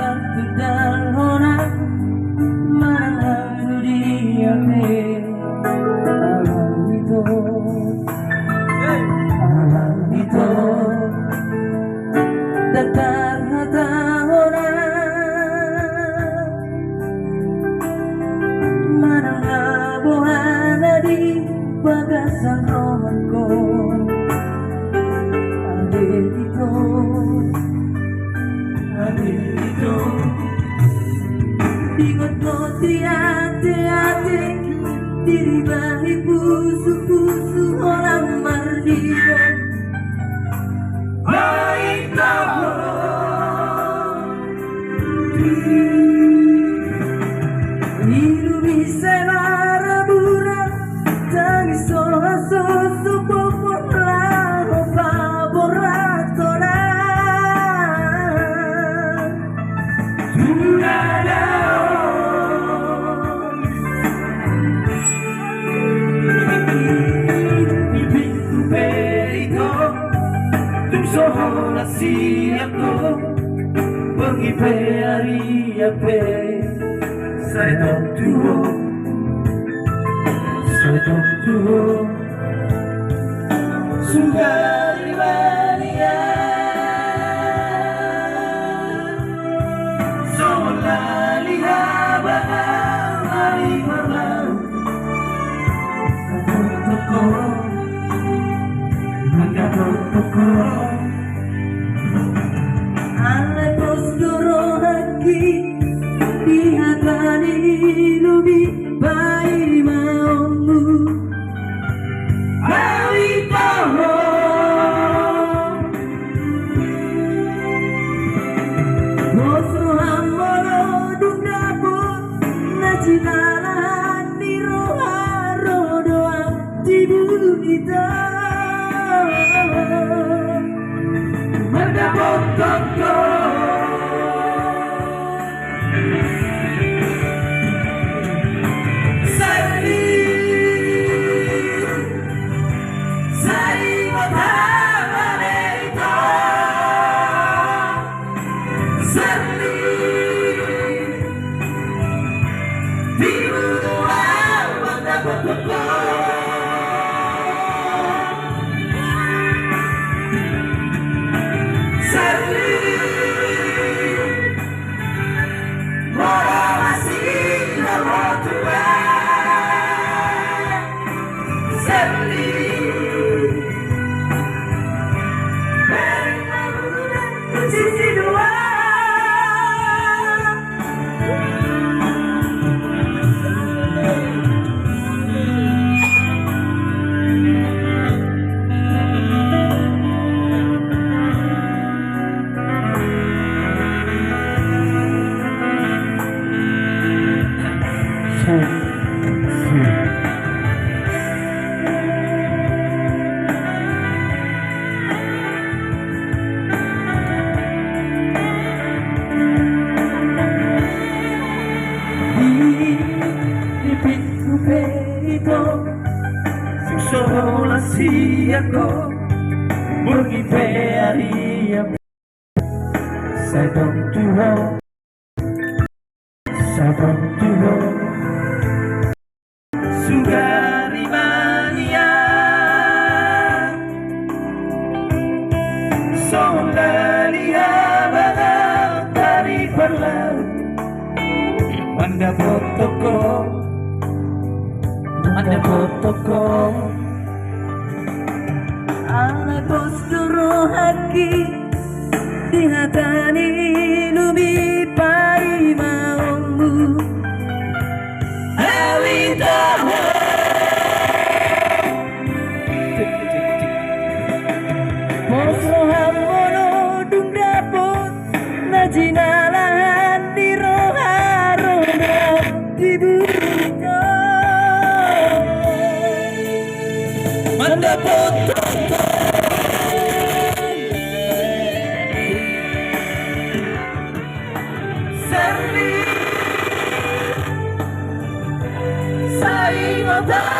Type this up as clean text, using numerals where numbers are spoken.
tertudalhona manang dunia alam itu datar hatahona manang abuhana di bagasan rohanku adito ingat mo tiate-ate diribahi puso-puso orang mardiyo baik tahu hidup bisa marabura tangi soha-soha popolaro favoratona sohona siako pergi hari apa saya tak tuh sudah dimania sola lihat hari malam toko Alay posturo haki dihatani lubi bai maomu bawi taho Mosro hamoro dundapo najinalan di roharo doang tibu kita mendapot toko sola siako pergi hari sabang tuho sugari mania sola lihat dari perlaut mendapot toko Alay posturo haki dihatani lubi pai maomu awitaho Mosro hamono dundapot najinalan di roharo dibuka mendapot Serli Sai mata